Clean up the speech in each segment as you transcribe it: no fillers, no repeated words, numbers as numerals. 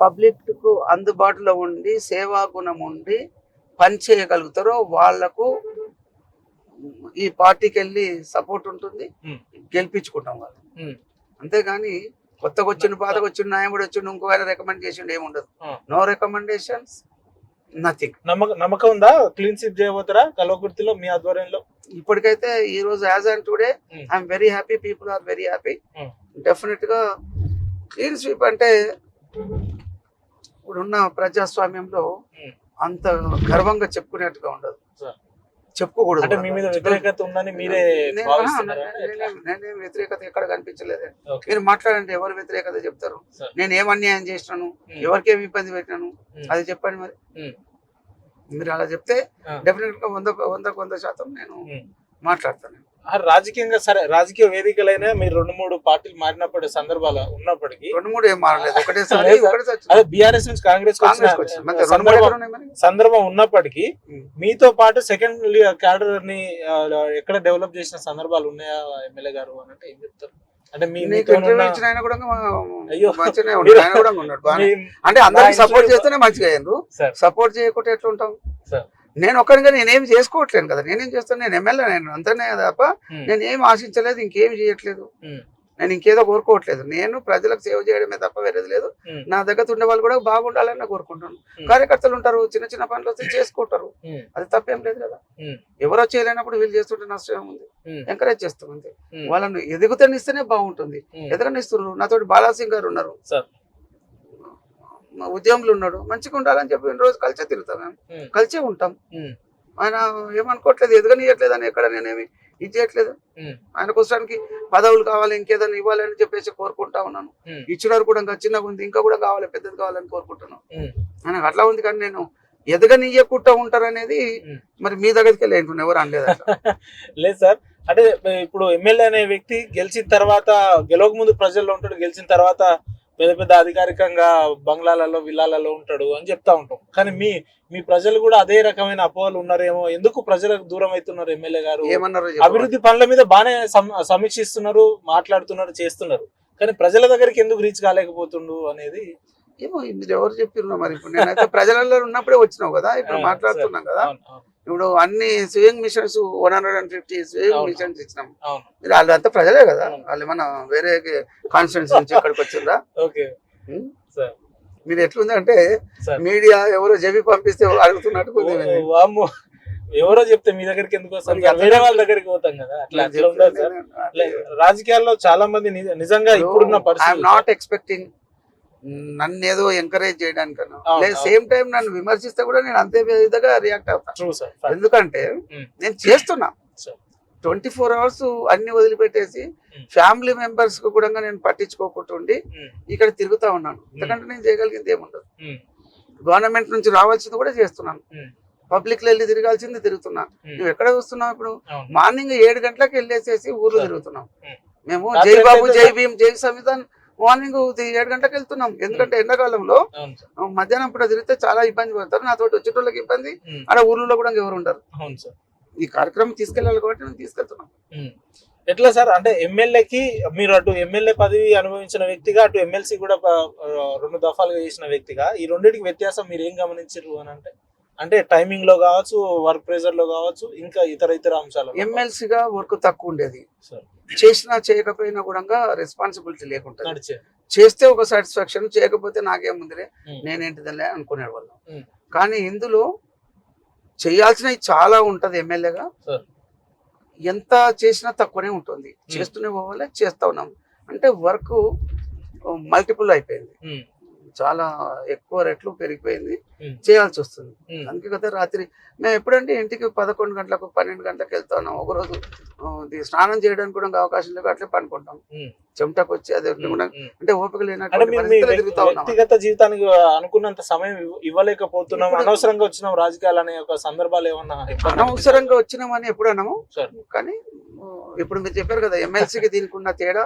Public కు అందుబాటులో ఉండి సేవా గుణం ఉండి పని చేయగలుగుతారో వాళ్లకు ఈ పార్టీకి వెళ్ళి సపోర్ట్ ఉంటుంది, గెలిపించుకుంటాం వాళ్ళు. అంతేగాని కొత్తగా వచ్చిన పాతకు వచ్చిన నాయకుడు వచ్చిండు ఇంకో ఆయన రికమెండ్ చేసిండు ఏముండదు. No recommendations, nothing. నమ్మకం ఉందా క్లీన్ స్వీప్ చేయబోతారా కల్వకుర్తిలో మీ ఆధ్వర్యంలో? ఇప్పటికైతే ఈ రోజు as and today I'm very happy, people are very happy. Definite గా క్లీన్ స్వీప్ అంటే ఇప్పుడున్న ప్రజాస్వామ్యంలో అంత గర్వంగా చెప్పుకునేట్టుగా ఉండదు, చెప్పుకోకూడదు. నేనేం వ్యతిరేకత ఎక్కడ కనిపించలేదు. మీరు మాట్లాడండి, ఎవరు వ్యతిరేకత చెప్తారు? నేను ఏం అన్యాయం చేసినాను, ఎవరికేం ఇబ్బంది పెట్టినాను అది చెప్పండి. మరి మీరు అలా చెప్తే డెఫినెట్ గా 100% నేను మాట్లాడతాను. రాజకీయంగా సరే, రాజకీయ వేదికలైనా మీరు 2-3 పార్టీలు మారినప్పుడు సందర్భాలు ఉన్నప్పటికీ 2-3 ఏం మారలేదు, ఒకటేసారి బీఆర్ఎస్ నుంచి కాంగ్రెస్ సందర్భం ఉన్నప్పటికీ మీతో పాటు సెకండ్ క్యాడర్ ని ఎక్కడ డెవలప్ చేసిన సందర్భాలు ఉన్నాయా ఎమ్మెల్యే గారు అని అంటే ఏం చెప్తారు? అంటే అంటే అందరికి సపోర్ట్ చేస్తేనే మంచిగా అయ్యారు, సపోర్ట్ చేయకుంటే ఎట్లుంటాం? నేను ఒక్కరిగా నేనేం చేసుకోవట్లేను కదా, నేనేం చేస్తాను? నేను ఎమ్మెల్యే, నేను అంతనే తప్ప నేను ఏం ఆశించలేదు, ఇంకేం చేయట్లేదు, నేను ఇంకేదో కోరుకోవట్లేదు. నేను ప్రజలకు సేవ చేయడమే తప్ప వేరేది లేదు. నా దగ్గర ఉండే వాళ్ళు కూడా బాగుండాలని కోరుకుంటాను. కార్యకర్తలు ఉంటారు, చిన్న చిన్న పనులు వస్తే చేసుకుంటారు, అది తప్పేం లేదు కదా. ఎవరో చేయలేనప్పుడు వీళ్ళు చేస్తుంటే నష్టం ఉంది, ఎంకరేజ్ చేస్తాం అంతే. వాళ్ళని ఎదుగుతనిస్తేనే బాగుంటుంది, ఎదగనిస్తున్నారు. నాతోటి బాలాసింగ్ గారు ఉన్నారు, ఉద్యమంలో ఉన్నాడు, మంచిగా ఉండాలని చెప్పి రోజు కలిసే తిరుగుతాం, మేము కలిసే ఉంటాం. ఆయన ఏమనుకోవట్లేదు, ఎదగనియట్లేదు అని ఎక్కడ నేనేమి ఇది చేయట్లేదు. ఆయన కోసానికి పదవులు కావాలి, ఇంకేదైనా ఇవ్వాలని చెప్పేసి కోరుకుంటా ఉన్నాను. ఇచ్చినారు కూడా ఇంకా చిన్నగా ఉంది, ఇంకా కూడా కావాలి, పెద్దది కావాలని కోరుకుంటున్నాను. ఆయనకు అట్లా ఉంది. కానీ నేను ఎదగనియకుండా ఉంటారు అనేది మరి మీ దగ్గరికి వెళ్ళి ఏంటున్నా, ఎవరు అనలేదు లేదు సార్. అంటే ఇప్పుడు ఎమ్మెల్యే అనే వ్యక్తి గెలిచిన తర్వాత, గెలవక ముందు ప్రజల్లో ఉంటాడు, గెలిచిన తర్వాత పెద్ద పెద్ద అధికారికంగా బంగ్లాలలో విల్లాలలో ఉంటాడు అని చెప్తా ఉంటాం. కానీ మీ ప్రజలు కూడా అదే రకమైన అపోహలు ఉన్నారేమో. ఎందుకు ప్రజలకు దూరం అవుతున్నారు ఎమ్మెల్యే గారు? అభివృద్ధి పనుల మీద బాగానే సమీక్షిస్తున్నారు, మాట్లాడుతున్నారు, చేస్తున్నారు, కానీ ప్రజల దగ్గరికి ఎందుకు రీచ్ కాలేకపోతుండు అనేది ఏమో మీరు ఎవరు చెప్పిర్రు మరి. ఇప్పుడు నేనైతే ప్రజలలో ఉన్నప్పుడే వచ్చినావు కదా, ఇప్పుడు మాట్లాడుతున్నాం కదా. ఇప్పుడు అన్ని స్వింగ్ మిషన్స్ 150 స్వింగ్ మిషన్స్ ఇచ్చినాం. మీరు వాళ్ళంతా ప్రజలే కదా, వాళ్ళు ఏమన్నా వేరే కాన్స్టిట్యూన్సీ నుంచి ఎక్కడికి వచ్చిందా? మీరు ఎట్లుందంటే మీడియా ఎవరో చెప్పి పంపిస్తే అడుగుతున్నట్టు ఎవరో చెప్తే మీ దగ్గరికి ఎందుకు వస్తాం, వేరే వాళ్ళ దగ్గరికి పోతాం కదా. అట్లా ఉండదు సార్. రాజకీయాల్లో చాలా మంది నిజంగా ఇప్పుడున్న పరిస్థితి నాట్ ఎక్స్పెక్టింగ్ నన్ను ఏదో ఎంకరేజ్ చేయడానికన్నా, లేదు సేమ్ టైం నన్ను విమర్శిస్తే కూడా నేను అంతే విధంగా రియాక్ట్ అవుతాను. ఎందుకంటే నేను చేస్తున్నా 24 hours అన్ని వదిలిపెట్టేసి ఫ్యామిలీ మెంబర్స్ కు కూడా నేను పట్టించుకోకుంటుండి ఇక్కడ తిరుగుతా ఉన్నాను. ఎందుకంటే నేను చేయగలిగింది ఏముండదు. గవర్నమెంట్ నుంచి రావాల్సింది కూడా చేస్తున్నాను, పబ్లిక్ లో వెళ్ళి తిరగాల్సింది తిరుగుతున్నా. నువ్వు ఎక్కడ చూస్తున్నావు? ఇప్పుడు మార్నింగ్ 7 గంటలకు వెళ్ళేసేసి ఊర్లో తిరుగుతున్నాం మేము. జై బాబు, జై భీమ్, జై సంవిధాన్ మార్నింగ్ 7 గంటలకు వెళ్తున్నాం. ఎందుకంటే ఎండాకాలంలో మధ్యాహ్నం పూట తిరిగితే చాలా ఇబ్బంది పడతారు, నాతో వచ్చేటోళ్ళకి ఇబ్బంది, అక్కడ ఊర్లో కూడా ఎవరు ఉండరు. ఈ కార్యక్రమం తీసుకెళ్ళాలి కాబట్టి నేను తీసుకెళ్తున్నాం. ఎట్లా సార్? అంటే ఎమ్మెల్యేకి మీరు అటు ఎమ్మెల్యే పదవి అనుభవించిన వ్యక్తిగా, అటు ఎమ్మెల్సీ కూడా 2 దఫాలుగా చేసిన వ్యక్తిగా, ఈ రెండింటికి వ్యత్యాసం మీరు ఏం గమనించారు అని అంటే టైమింగ్ లో కావచ్చు, వర్క్ ప్రెజర్ లో కావచ్చు, ఇంకా ఇతర అంశాలు. ఎమ్మెల్సీగా వర్క్ తక్కువ ఉండేది, చేసినా చేయకపోయినా కూడా రెస్పాన్సిబిలిటీ లేకుండా చేస్తే ఒక సాటిస్ఫాక్షన్, చేయకపోతే నాకేముందిలే నేనేంటిదలే అనుకునేవాళ్ళం. కానీ ఇందులో చేయాల్సినవి చాలా ఉంటది. ఎమ్మెల్యేగా ఎంత చేసినా తక్కువనే ఉంటుంది, చేస్తూనే పోవాలి, చేస్తా ఉన్నాం. అంటే వర్క్ మల్టిపుల్ అయిపోయింది, చాలా ఎక్కువ రెట్లు పెరిగిపోయింది, చేయాల్సి వస్తుంది. అందుకే కదా రాత్రి మేము ఎప్పుడంటే ఇంటికి 11 గంటలకు 12 గంటలకు వెళ్తా ఉన్నాం. ఒకరోజు స్నానం చేయడానికి కూడా అవకాశం లేక అట్లే పనుకుంటాం, చెమటకు వచ్చి అదే అంటే ఓపిక లేనట్టు వ్యక్తిగత జీవితానికి అనుకున్నంత సమయం ఇవ్వలేకపోతున్నాం. అనవసరంగా వచ్చినాం రాజకీయాలు అనే ఒక సందర్భాలు ఏమన్నా? అనవసరంగా వచ్చినామని ఎప్పుడు అన్నాము, కానీ ఇప్పుడు మీరు చెప్పారు కదా ఎమ్మెల్సీకి దీనికి ఉన్న తేడా,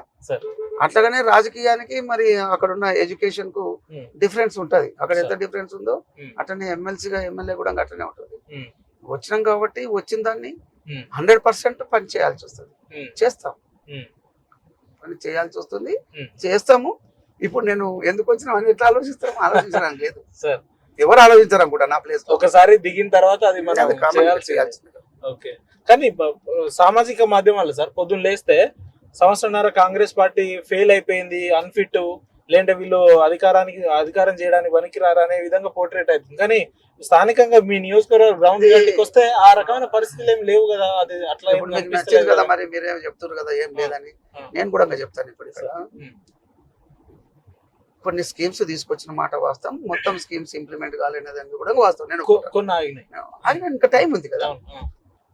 అట్లాగనే రాజకీయానికి మరి అక్కడ ఉన్న ఎడ్యుకేషన్ కు డిఫరెన్స్ ఉంటది. అక్కడ ఎంత డిఫరెన్స్ ఉందో అట్లనే ఎమ్మెల్సీగా ఎమ్మెల్యే కూడా అట్లనే ఉంటుంది. వచ్చినాం కాబట్టి వచ్చిన దాన్ని 100% పని చేయాల్సి వస్తుంది, చేస్తాం, పని చేయాల్సి వస్తుంది, చేస్తాము. ఇప్పుడు నేను ఎందుకు వచ్చినా అని ఎట్లా ఆలోచించడానికి లేదు. సార్ ఎవరు ఆలోచించారు అనుకుంటా నా ప్లేస్. ఒకసారి దిగిన తర్వాత అది మనం చేయాల్సింది. ఓకే. కానీ సామాజిక మాధ్యమాలు సార్ పొద్దున్న లేస్తే సంవత్సరంన్నర కాంగ్రెస్ పార్టీ ఫెయిల్ అయిపోయింది, అన్ఫిట్, లేదంటే వీళ్ళు అధికారం చేయడానికి పనికిరారు అనే విధంగా పోర్ట్రేట్ అవుతుంది. కానీ స్థానికంగా మీ నియోజకవర్గ గ్రౌండ్ రియాలిటీకి వస్తే ఆ రకమైన పరిస్థితులు ఏమి లేవు కదా. అది అట్లా నచ్చింది కదా, మరి మీరేం చెప్తున్నారు కదా ఏం లేదని. నేను కూడా చెప్తాను. ఇప్పుడు ఇక్కడ కొన్ని స్కీమ్స్ తీసుకొచ్చిన మాట వాస్తవం, మొత్తం స్కీమ్స్ ఇంప్లిమెంట్ కాలేదని కూడా వాస్తవం. నేను కొన్ని ఆగినాయి, ఇంకా టైం ఉంది కదా,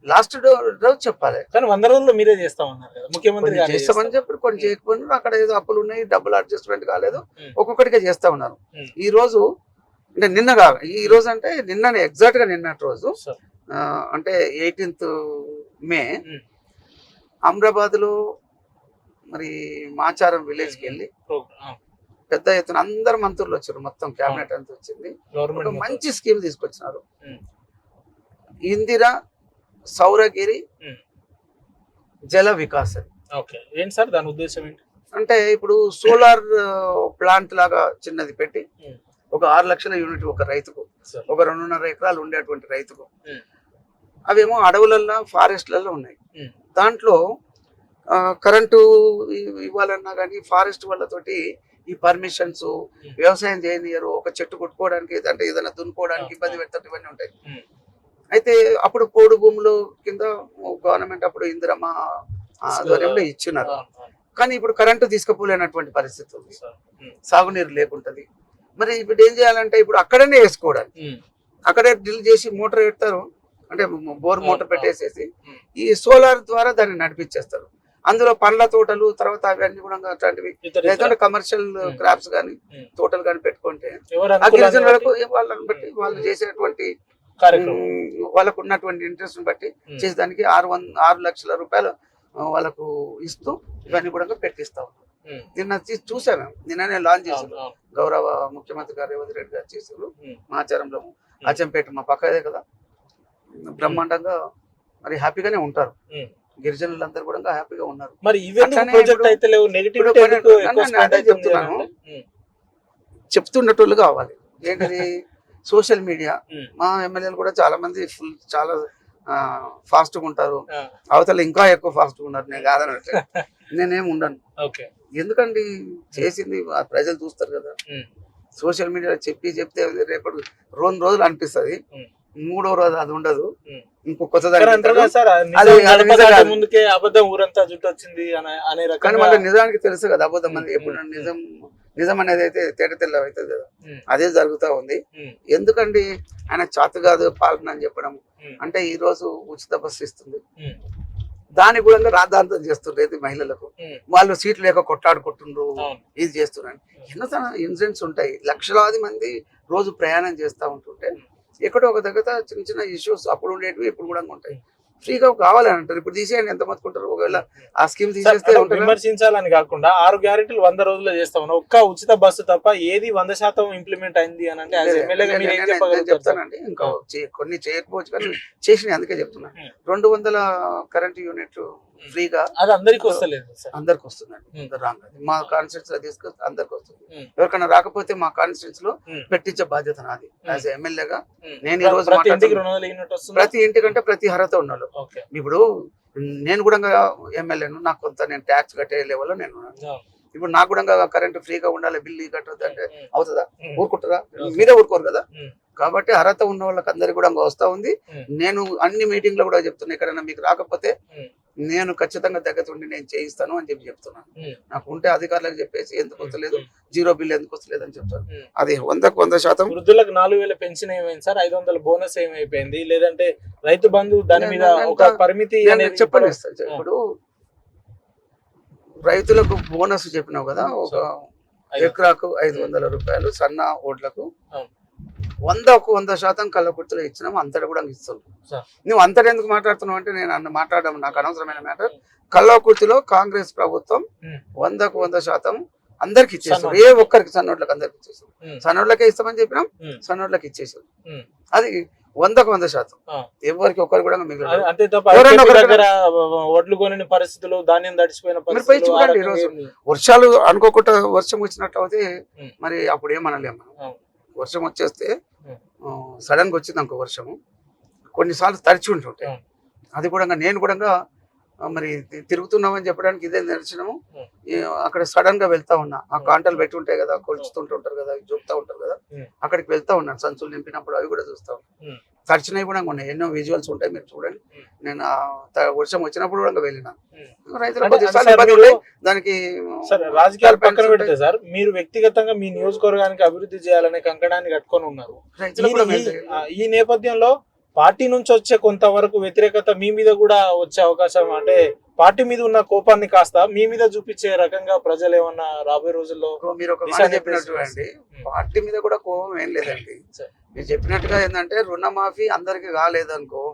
లాస్ట్ రోజు చెప్పాలి. కానీ 100 రోజుల్లో మీరే చేస్తామన్నారు కదా ముఖ్యమంత్రి గారు. చేస్తామని చెప్పి కొన్ని చేయకపోయినా అక్కడ ఏదో అప్పులు ఉన్నాయి, డబ్బులు అడ్జస్ట్మెంట్ కాలేదు, ఒక్కొక్కటిగా చేస్తా ఉన్నారు. ఈ రోజు అంటే నిన్న కాదు, ఈ రోజు అంటే నిన్ననే ఎగ్జాక్ట్ గా నిన్నటి రోజు అంటే 18th మే అమరాబాద్ లో మరి మాచారం విలేజ్ కి వెళ్ళి పెద్ద ఎత్తున అందరు మంత్రులు వచ్చారు, మొత్తం క్యాబినెట్ అంతా వచ్చింది. ఒక మంచి స్కీమ్ తీసుకొచ్చినారు, ఇందిరా సౌరగిరి జల వికాస్. ఏంటి సార్ దాని ఉద్దేశం ఏంటి అంటే ఇప్పుడు సోలార్ ప్లాంట్ లాగా చిన్నది పెట్టి ఒక 6 లక్షల యూనిట్ ఒక రైతుకు, ఒక 2.5 ఎకరాలు ఉండేటువంటి రైతుకు, అవేమో అడవులల్లో ఫారెస్ట్లలో ఉన్నాయి. దాంట్లో కరెంటు ఇవ్వాలన్నా కానీ ఫారెస్ట్ వాళ్ళతోటి ఈ పర్మిషన్స్ వ్యవసాయం చేయనియరు, ఒక చెట్టు కొట్టుకోవడానికి అంటే ఏదైనా దున్నుకోవడానికి ఇబ్బంది పెడతారు, ఇవన్నీ ఉంటాయి. అయితే అప్పుడు పోడు భూములు కింద గవర్నమెంట్ అప్పుడు ఇందిరమ్మ ఆధ్వర్యంలో ఇచ్చినారు. కానీ ఇప్పుడు కరెంటు తీసుకుపోలేనటువంటి పరిస్థితి ఉంది, సాగునీరు లేకుంటది. మరి ఇప్పుడు ఏం చేయాలంటే ఇప్పుడు అక్కడనే వేసుకోవడానికి, అక్కడే డ్రిల్ చేసి మోటార్ పెడతారు, అంటే బోర్ మోటార్ పెట్టేసేసి ఈ సోలార్ ద్వారా దాన్ని నడిపించేస్తారు. అందులో పండ్ల తోటలు తర్వాత అవన్నీ కూడా అట్లాంటివి లేదంటే కమర్షియల్ క్రాప్స్ కానీ తోటలు కానీ పెట్టుకుంటే ఆ గిరిజనులకు వాళ్ళని బట్టి వాళ్ళు చేసేటువంటి వాళ్ళకు ఉన్నటువంటి ఇంట్రెస్ట్ బట్టి చేసేదానికి 6 లక్షల రూపాయలు వాళ్ళకు ఇస్తూ ఇవన్నీ కూడా పెట్టిస్తాం. నిన్న చూసాను, నిన్ననే లాంచ్ చేశారు గౌరవ ముఖ్యమంత్రి గారు రేవంత్ రెడ్డి గారు చేశారు మాచారంలో, అచ్చంపేట మా పక్కదే కదా. బ్రహ్మాండంగా మరి హ్యాపీగానే ఉంటారు, గిరిజనులందరూ కూడా హ్యాపీగా ఉన్నారు. మరి చెప్తున్నాను, చెప్తున్నట్టు కావాలి. ఏంటది సోషల్ మీడియా. మా ఎమ్మెల్యేలు కూడా చాలా మంది చాలా ఫాస్ట్ గా ఉంటారు, అవతల ఇంకా ఎక్కువ ఫాస్ట్ గా ఉన్నారు. నేను కాదనట్లే, నేనేం ఉండను. ఎందుకండి చేసింది ప్రజలు చూస్తారు కదా. సోషల్ మీడియాలో చెప్తే రేపటి 2 రోజులు అనిపిస్తుంది, 3వ రోజు అది ఉండదు, ఇంకో కొత్తది. కానీ మళ్ళీ నిజానికి తెలుసు కదా అబద్ధం అని. ఎప్పుడు నిజం అనేది అయితే తేట తెల్ల అవుతుంది కదా, అదే జరుగుతూ ఉంది. ఎందుకండి ఆయన చాతు కాదు పాలన అని చెప్పడం. అంటే ఈ రోజు ఉచిత బస్సు ఇస్తుంది, దాని కూడా రాద్ధాంతం చేస్తుండ్రు మహిళలకు. వాళ్ళు సీట్లు లేక కొట్లాడుకుంటుండ్రు, ఇది చేస్తున్నారు. ఎన్నో ఇన్సిడెంట్స్ ఉంటాయి. లక్షలాది మంది రోజు ప్రయాణం చేస్తూ ఉంటుంటే ఎక్కడో ఒక దగ్గర చిన్న చిన్న ఇష్యూస్ అప్పుడు ఉండేటివి ఇప్పుడు కూడా ఉంటాయి. ఫ్రీగా కావాలని అంటారు, ఇప్పుడు తీసేయండి ఎంత మతుకుంటారు. ఒకవేళ ఆ స్కీమ్ తీసేస్తే విమర్శించాలని కాకుండా 6 గ్యారెంటీలు 100 రోజుల్లో చేస్తాం, ఒక్క ఉచిత బస్సు తప్ప ఏది 100% ఇంప్లిమెంట్ అయింది అని అంటే చెప్తానండి. ఇంకా కొన్ని చేయకపోవచ్చు కానీ చేసినాయి, అందుకే చెప్తున్నాను. 200 కరెంట్ యూనిట్లు ఫ్రీగా అది అందరికి వస్తలేదు, అందరికి వస్తుందండి. రాంగ్ మా కాన్స్టిట్యూన్స్ లో తీసుకొస్తే అందరికి వస్తుంది. ఎవరికైనా రాకపోతే మా కాన్స్టిట్యూన్స్ లో పెట్టించే బాధ్యత నాది యాజ్ ఎమ్మెల్యేగా. నేను ఈ రోజు ప్రతి ఇంటికంటే ప్రతి అర్హత ఉన్నాడు. ఇప్పుడు నేను కూడా ఎమ్మెల్యేను, నాకు కొంత నేను ట్యాక్స్ కట్టే లెవెల్లో నేను ఉన్నాను. ఇప్పుడు నాకు కూడా కరెంట్ ఫ్రీగా ఉండాలి, బిల్లు కట్టద్దు అంటే అవుతుందా? ఊరుకుంటారా? మీరే ఊరుకోరు కదా. కాబట్టి అర్హత ఉన్న వాళ్ళకి అందరికి కూడా వస్తా ఉంది. నేను అన్ని మీటింగ్ లో కూడా చెప్తున్నా, ఎక్కడైనా మీకు రాకపోతే నేను ఖచ్చితంగా దగ్గరుండి నేను చేయిస్తాను అని చెప్తున్నాను. నాకు ఉంటే అధికారులకు చెప్పేసి ఎందుకు వస్తలేదు, 0 బిల్ ఎందుకు వస్తలేదు అని చెప్తాను. అది 100% వృద్ధులకు 4000 పెన్షన్ ఏమైంది సార్, 500 బోనస్ ఏమైపోయింది, లేదంటే రైతు బంధు దాని మీద ఒక పరిమితి చెప్పండి. ఇప్పుడు రైతులకు బోనస్ చెప్పినావు కదా, ఒక ఎకరాకు 500 రూపాయలు, సన్న ఓట్లకు 100% కళ్ళకుర్తిలో ఇచ్చినాము, అంతటా కూడా ఇస్తున్నాం. నువ్వు అంతటా ఎందుకు మాట్లాడుతున్నావు అంటే నేను మాట్లాడడం నాకు అనవసరమైన మ్యాటర్. కళ్ళకుర్తిలో కాంగ్రెస్ ప్రభుత్వం 100% అందరికి ఇచ్చేసారు, ఏ ఒక్కరికి సన్నోట్లకు అందరికి ఇచ్చేసారు. సన్నోట్లకే ఇస్తామని చెప్పినాం, సన్నోట్లకి ఇచ్చేసారు. అది 100% ఎవరికి ఒక్కరు కూడా మిగిలిన అంతే తప్ప దగ్గర ఒడ్లు కొనిన పరిస్థితులు, ధాన్యం తడిచిపోయిన మీరు పోయి చూడండి. ఈరోజు వర్షాలు అనుకోకుండా వర్షం వచ్చినట్టు అయితే మరి అప్పుడు ఏమనలేము మనం. వర్షం వచ్చేస్తే సడన్ గా వచ్చింది అనుకో వర్షము, కొన్నిసార్లు తడిచి ఉంటుంటాయి. అది కూడా నేను కూడా మరి తిరుగుతున్నామని చెప్పడానికి ఇదే నిదర్శనము. అక్కడ సడన్ గా వెళ్తా ఉన్నా, ఆ కాంటలు పెట్టి ఉంటాయి కదా, కొలుస్తుంటుంటారు కదా, చూపుతా ఉంటారు కదా, అక్కడికి వెళ్తా ఉన్నాను. సంచులు నింపినప్పుడు అవి కూడా చూస్తా ఉన్నాను. తడిచినవి కూడా ఉన్నాయి, ఎన్నో విజువల్స్ ఉంటాయి, మీరు చూడండి. నేను వర్షం వచ్చినప్పుడు కూడా వెళ్ళినా. రైతులు దానికి రాజకీయాలు పక్కన పెడితే సార్, మీరు వ్యక్తిగతంగా మీ నియోజకవర్గానికి అభివృద్ధి చేయాలనే కంకణాన్ని కట్టుకొని ఉన్నారు. ఈ నేపథ్యంలో పార్టీ నుంచి వచ్చే కొంతవరకు వ్యతిరేకత మీ మీద కూడా వచ్చే అవకాశం, అంటే పార్టీ మీద ఉన్న కోపాన్ని కాస్త మీ మీద చూపించే రకంగా ప్రజలు ఏమన్నా రాబోయే రోజుల్లో? మీరు ఒక మాట చెప్పినట్టు అండి, పార్టీ మీద కూడా కోపం ఏం లేదండి. మీరు చెప్పినట్టుగా ఏంటంటే రుణమాఫీ అందరికి కాలేదనుకో,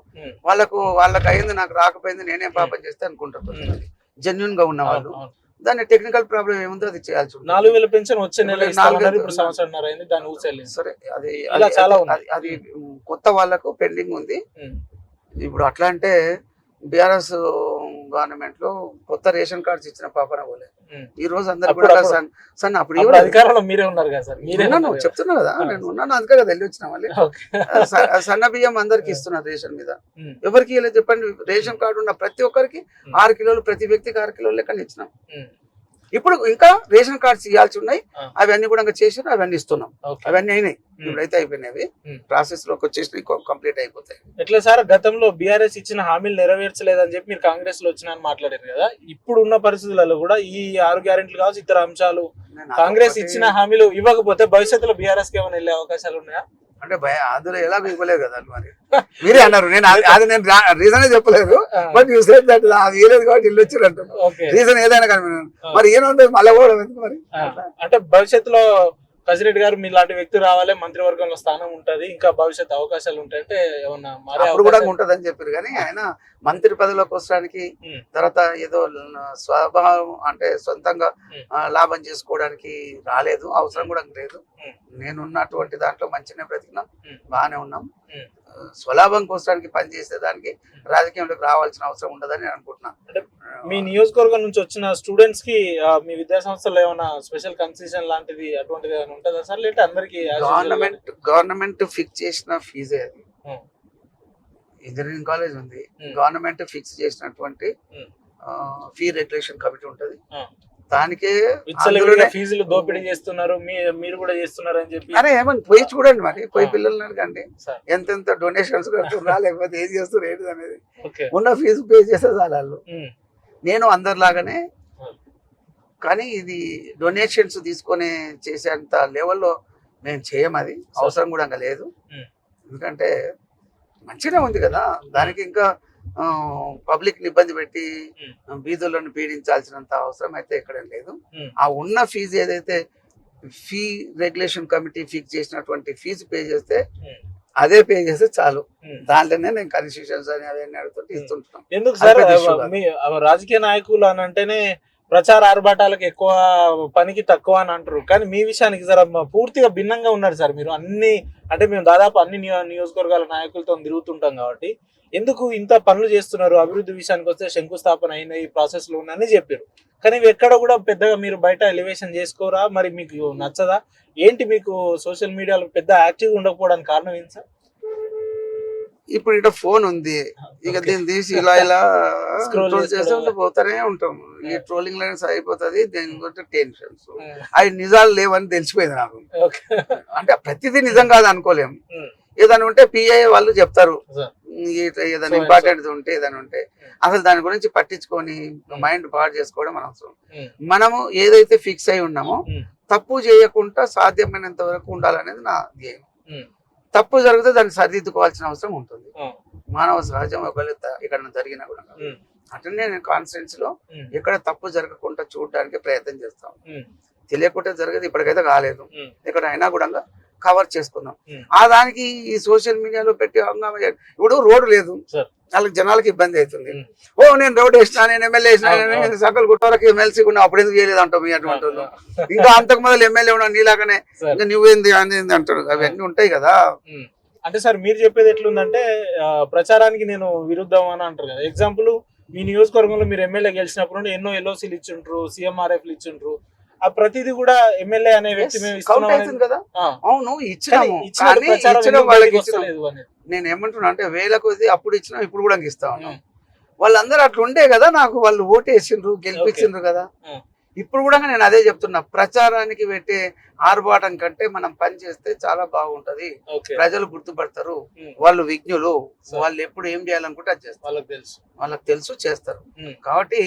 వాళ్ళకి అయింది నాకు రాకపోయింది నేనేం పాపం చేస్తే అనుకుంటారు జెన్యున్ గా ఉన్న వాళ్ళు. దాని టెక్నికల్ ప్రాబ్లం ఏముందో అది చేయాల్సి ఉంటుంది. 4000 పెన్షన్ వచ్చే నెల సంవత్సరం అయింది, దాన్ని సరే అది కొత్త వాళ్ళకు పెండింగ్ ఉంది. ఇప్పుడు అట్లా అంటే బీఆర్ఎస్ గవర్నమెంట్ లో కొత్త రేషన్ కార్డ్స్ ఇచ్చిన పాపన పోలే. ఈ రోజు అందరు కూడా అప్పుడు అధికారంలో మీరే ఉన్నారు కదా సార్, చెప్తున్నా కదా, నేను ఉన్నాను అందుకే కదా వెళ్ళి వచ్చిన మళ్ళీ. సన్న బియ్యం అందరికి ఇస్తున్నారు రేషన్ మీద, ఎవరికి ఇలా చెప్పండి. రేషన్ కార్డు ఉన్న ప్రతి ఒక్కరికి 6 కిలోలు, ప్రతి వ్యక్తికి 6 కిలోలు లెక్కన ఇచ్చినాం. ఇప్పుడు ఇంకా రేషన్ కార్డ్స్ ఇవ్వాల్సి ఉన్నాయి, అవన్నీ కూడా చేసి అవన్నీ ఇస్తున్నాం. అవన్నీ అయినాయి, ఇప్పుడైతే అయిపోయినాయి, ప్రాసెస్ లోకి వచ్చేసి కంప్లీట్ అయిపోతాయి. ఎట్లా సార్, గతంలో బీఆర్ఎస్ ఇచ్చిన హామీలు నెరవేర్చలేదని చెప్పి మీరు కాంగ్రెస్ లో వచ్చినా మాట్లాడారు కదా, ఇప్పుడు ఉన్న పరిస్థితులలో కూడా ఈ 6 గ్యారెంటీలు కావచ్చు, ఇతర అంశాలు కాంగ్రెస్ ఇచ్చిన హామీలు ఇవ్వకపోతే భవిష్యత్తులో బీఆర్ఎస్ కి ఏమైనా వెళ్ళే అవకాశాలు ఉన్నాయా? అంటే అందులో ఎలా ఇవ్వలేదు కదా మరి, మీరే అన్నారు. నేను రీజనే చెప్పలేదు, బట్ యూ సెడ్ దట్ అది ఇవ్వలేదు కాబట్టి ఇల్లు వచ్చారు అంటున్నారు. రీజన్ ఏదైనా కానీ మరి ఏముంది మళ్ళీ కూడా మరి. అంటే భవిష్యత్తులో కసిరెడ్డి గారు మీలాంటి వ్యక్తి రావాలి, మంత్రివర్గంలో స్థానం ఉంటది, ఇంకా భవిష్యత్ అవకాశాలు ఉంటాయంటే ఏమన్నా అప్పుడు కూడా ఉంటదని చెప్పారు. కానీ ఆయన మంత్రి పదవిలోకి వచ్చడానికి తర్వాత ఏదో స్వభావం అంటే సొంతంగా లాభం చేసుకోవడానికి రాలేదు, అవసరం కూడా లేదు. నేనున్నటువంటి దాంట్లో మంచిగానే బ్రతికినాం, బాగానే ఉన్నాం. స్వలాభం కోసడానికి పనిచేసే దానికి రాజకీయంలోకి రావాల్సిన అవసరం ఉండదని నేను అనుకుంటున్నాను. మీ నియోజకవర్గం నుంచి వచ్చిన స్టూడెంట్స్ కి మీ విద్యా సంస్థలో ఏమైనా స్పెషల్ కన్సెషన్ లాంటిది అటువంటిది ఏమైనా ఉంటుందా సార్, లేదంటే అందరికి గవర్నమెంట్ ఫిక్స్ చేసిన ఫీజే అది. ఇంజనీరింగ్ కాలేజ్ ఉంది, గవర్నమెంట్ ఫిక్స్ చేసినటువంటి ఫీ రెగ్యులేషన్ కమిటీ ఉంటది, దానికే ఫీజులు దోపిడీ చేస్తున్నారు, మీరు కూడా చేస్తున్నారు అని చెప్పి. అరే ఏమని పోయి చూడండి, మరి పోయి పిల్లల్ని అడగండి ఎంతెంత డొనేషన్స్ కడుతున్నా లేకపోతే ఏది చేస్తున్నారు ఏంటి అనేది. ఉన్న ఫీజు పే చేస్తే చాలు వాళ్ళు. నేను అందరిలాగానే, కానీ ఇది డొనేషన్స్ తీసుకొని చేసేంత లెవెల్లో మేము చేయమది, అవసరం కూడా లేదు. ఎందుకంటే మంచిగా ఉంది కదా, దానికి ఇంకా పబ్లిక్ ని ఇబ్బంది పెట్టి బీదులను పీడించాల్సినంత అవసరం అయితే ఎక్కడ లేదు. ఆ ఉన్న ఫీజు ఏదైతే ఫీ రెగ్యులేషన్ కమిటీ ఫిక్స్ చేసినటువంటి ఫీజు పే చేస్తే అదే పే చేస్తే చాలు. దాంట్లోనే నేను కన్సెషన్స్ అని అవన్నీ అడుగుతుంటే ఇస్తుంటున్నాం. ఎందుకు సార్, రాజకీయ నాయకులు అని అంటేనే ప్రచార ఆర్భాటాలకు ఎక్కువ, పనికి తక్కువ అని అంటారు, కానీ మీ విషయానికి జర పూర్తిగా భిన్నంగా ఉన్నారు సార్ మీరు. అన్ని అంటే మేము దాదాపు అన్ని నియోజకవర్గాల నాయకులతో తిరుగుతుంటాం కాబట్టి ఎందుకు ఇంత పనులు చేస్తున్నారు, అభివృద్ధి విషయానికి వస్తే శంకుస్థాపన అయిన ఈ ప్రాసెస్ లో ఉన్నాయని చెప్పారు, కానీ ఎక్కడ కూడా పెద్దగా మీరు బయట ఎలివేషన్ చేసుకోరా, మరి మీకు నచ్చదా ఏంటి? మీకు సోషల్ మీడియాలో పెద్ద యాక్టివ్ ఉండకపోవడానికి కారణం ఏంటి సార్? ఇప్పుడు ఇట్లా ఫోన్ ఉంది, ఇక దీన్ని తీసి ఇలా ట్రోల్ చేస్తే పోతానే ఉంటాం. ఈ ట్రోలింగ్ లైన్స్ అయిపోతుంది, దీని టెన్షన్స్ అవి నిజాలు లేవని తెలిసిపోయింది నాకు. అంటే ప్రతిదీ నిజం కాదు అనుకోలేము. ఏదైనా ఉంటే పిఐ వాళ్ళు చెప్తారు, ఏదైనా ఇంపార్టెంట్ ఉంటే ఏదైనా ఉంటే అసలు దాని గురించి పట్టించుకొని మైండ్ పాడు చేసుకోవడం మన అవసరం. మనము ఏదైతే ఫిక్స్ అయి ఉన్నామో తప్పు చేయకుండా సాధ్యమైనంత వరకు ఉండాలనేది నా ధ్యేయం. తప్పు జరిగితే దాన్ని సరిదిద్దుకోవాల్సిన అవసరం ఉంటుంది, మానవ సహజం. ఒకవేళ ఇక్కడ జరిగినా కూడా అట్లనే నేను కాన్ఫిడెన్స్ లో ఎక్కడ తప్పు జరగకుండా చూడడానికి ప్రయత్నం చేస్తాం. తెలియకుండా జరగదు, ఇప్పటికైతే కాలేదు, ఇక్కడ అయినా కూడా కవర్ చేసుకుందాం. ఆ దానికి ఈ సోషల్ మీడియాలో పెట్టి ఇప్పుడు రోడ్డు లేదు, వాళ్ళకి జనాలకి ఇబ్బంది అవుతుంది. ఓ నేను రోడ్ వేసినా, నేను ఎమ్మెల్యే వేసినా, సకల గుట్టవరకు ఎమ్మెల్సీ ఉన్నా అప్పుడు ఎందుకు చేయలేదు అంటాం మీ అటువంటి వాళ్ళు. ఇంకా అంతకు మొదలు ఎమ్మెల్యే ఉన్నా నీలాగానే ఇంకా నువ్వేంది అనేది అంటాడు. అవన్నీ ఉంటాయి కదా. అంటే సార్ మీరు చెప్పేది ఎట్లుందంటే ప్రచారానికి నేను విరుద్ధం అని అంటారు కదా. ఎగ్జాంపుల్ మీ నియోజకవర్గంలో మీరు ఎమ్మెల్యే గెలిచినప్పుడు ఎన్నో ఎల్ఓసీలు ఇచ్చిండ్రు, సిఎంఆర్ఎఫ్లు ఇచ్చిండ్రు. ఆ ప్రతిదీ కూడా ఎమ్మెల్యే అనే వ్యక్తి మేము కౌంట్ ఇస్తున్నాం అవుతుంది కదా. ఆ. అవును ఇచ్చినాము, ఇచ్చిన కానీ ప్రచారం ఇచ్చిన ఎందుకు వాళ్ళకి బయటికి ఇచ్చినాం. వస్తలేదు అనేది. నేను ఏమంటున్నా అంటే వేల కొద్ది అప్పుడు ఇచ్చినాం, ఇప్పుడు కూడా ఇస్తా ఉన్నాం. వాళ్ళందరూ అట్లా ఉండే కదా, నాకు వాళ్ళు ఓటు వేసిండ్రు, గెలిపించిండ్రు కదా. ఇప్పుడు కూడా నేను అదే చెప్తున్నా, ప్రచారానికి పెట్టే ఆర్భాటం కంటే మనం పని చేస్తే చాలా బాగుంటది. ఓకే. ప్రజలు గుర్తుపడతారు, ఉమ్. వాళ్ళు విజ్ఞులు, వాళ్ళు ఎప్పుడు ఏం చేయాలనుకుంటే అది చేస్తారు, వాళ్ళకి తెలుసు. వాళ్ళకి తెలుసు, చేస్తారు. ఉమ్. కాబట్టి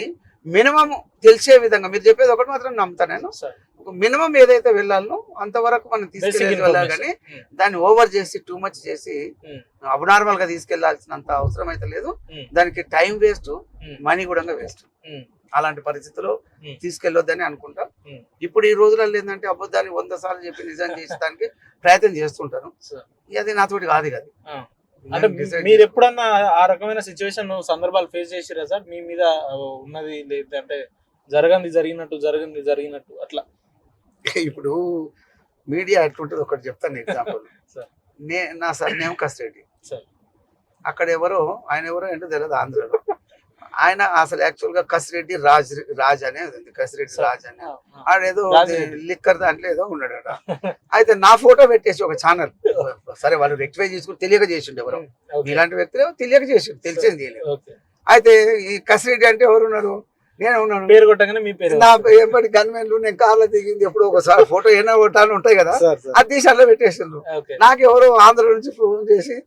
మినిమం తెలిసే విధంగా మీరు చెప్పేది ఒకటి మాత్రం నమ్ముతా నేను, సరే. మినిమం ఏదైతే వెళ్ళాలో అంతవరకు మనం Basic తీసుకెళ్ళి వెళ్ళాలి. కానీ information. దాన్ని ఓవర్ చేసి టూ మచ్ చేసి ఉమ్. అబ్నార్మల్ గా తీసుకెళ్లాల్సినంత అవసరం అయితే లేదు. ఉమ్. దానికి టైం వేస్ట్, ఉమ్. మనీ కూడా వేస్ట్. ఉమ్. అలాంటి పరిస్థితుల్లో ఉమ్. తీసుకెళ్ళొద్దని అనుకుంటా. ఉమ్. ఇప్పుడు ఈ రోజులలో ఏంటంటే అబద్ధాన్ని 100 సార్లు చెప్పి నిజం చేసేదానికి ప్రయత్నం చేస్తుంటారు. సరే. అది నాతోటి కాదు కదా. ఆ. అంటే మీరు ఎప్పుడన్నా ఆ రకమైన సిచ్యువేషన్ సందర్భాలు ఫేస్ చేసిరా సార్? మీ మీద ఉన్నది లేదంటే జరిగినట్టు అట్లా. ఇప్పుడు మీడియా ఎట్లుంటుంది ఒకటి చెప్తాను ఎగ్జాంపుల్. సరే. నా సర్నేమ్ కస్టడీ. సరే. అక్కడ ఆయన ఎవరో ఏంటో తెలియదు, ఆంధ్రలో. ఆయన అసలు యాక్చువల్ గా కసిరెడ్డి రాజ్ అనేది ఉంది, కసిరెడ్డి రాజ్ అని. ఆడేదో లిక్కర్ దాంట్లో ఏదో ఉన్నాడట. అయితే నా ఫోటో పెట్టేసి ఒక ఛానల్, సరే వాళ్ళు రెక్టిఫై చేసుకుని తెలియక చేసిండు, ఎవరో ఇలాంటి వ్యక్తులు తెలియక చేసిండు, తెలిసింది తెలియదు. అయితే ఈ కసిరెడ్డి అంటే ఎవరు ఉన్నారు, నేను ఉన్నాను. పేరు కొట్టగానే మీ పేరు, నా ఎప్పటి గన్మెన్లు, నేను కార్లో దిగింది ఎప్పుడు ఒకసారి ఫోటో ఏమైనా కొట్టాలని ఉంటాయి కదా, అది తీసి అట్లా పెట్టేసిండ్రు. నాకు ఎవరో ఆంధ్ర నుంచి ఫోన్ చేసి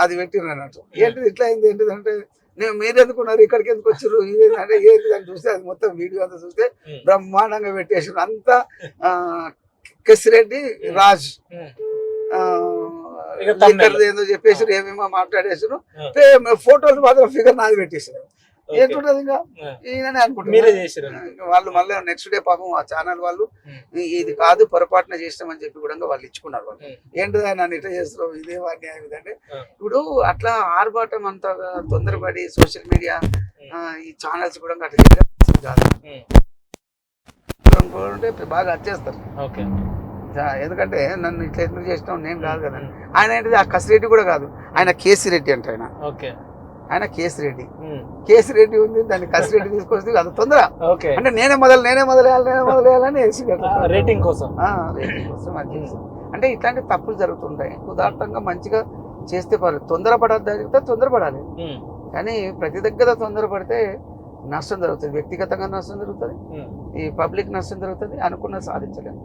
అది పెట్టిండ్రు అన్నట్టు. ఏంటిది ఇట్లా అయింది, ఏంటిదంటే నేను మీరు ఎందుకున్నారు, ఇక్కడికి ఎందుకు వచ్చారు, ఇదేంటంటే ఏంటి అని చూస్తే అది మొత్తం వీడియో అంతా చూస్తే బ్రహ్మాండంగా పెట్టేసారు. అంతా కసిరెడ్డి రాజ్ ఏదో చెప్పేసారు, ఏమేమో మాట్లాడేసారు. ఫోటోలు మాత్రం ఫిగర్ నాది పెట్టేసారు. ఏంటుంటది ఇంకా ఈయననే అనుకుంటున్నారు వాళ్ళు. మళ్ళీ నెక్స్ట్ డే పాపం ఆ ఛానల్ వాళ్ళు ఇది కాదు పొరపాటున చేసినామని చెప్పి కూడా వాళ్ళు ఇచ్చుకున్నారు. వాళ్ళు ఏంటిదా నన్ను ఇట్లా చేస్తారు, ఇదే వాడిని అంటే. ఇప్పుడు అట్లా ఆర్భాటం అంతగా తొందరపడి సోషల్ మీడియా ఈ ఛానల్స్ కూడా అట్లా కాదు, బాగా వచ్చేస్తారు. ఎందుకంటే నన్ను ఇట్లా ఎందుకు చేసినావు, నేను కాదు కదా. ఆయన ఏంటిది ఆ కసిరెడ్డి కూడా కాదు, ఆయన కేసిరెడ్డి అంటే ఆయన కేసిరెడ్డి ఉంది, దాన్ని కసిరెడ్డి తీసుకొస్తే అది తొందర. అంటే నేనే మొదలెయ్యాలని రేటింగ్ కోసం అది. అంటే ఇట్లాంటి తప్పులు జరుగుతుంటాయి. ఉదాహరణంగా మంచిగా చేస్తే తొందరపడాలి, కానీ ప్రతి దగ్గర తొందరపడితే నష్టం జరుగుతుంది. వ్యక్తిగతంగా నష్టం జరుగుతుంది, ఈ పబ్లిక్ నష్టం జరుగుతుంది, అనుకున్నది సాధించలేము.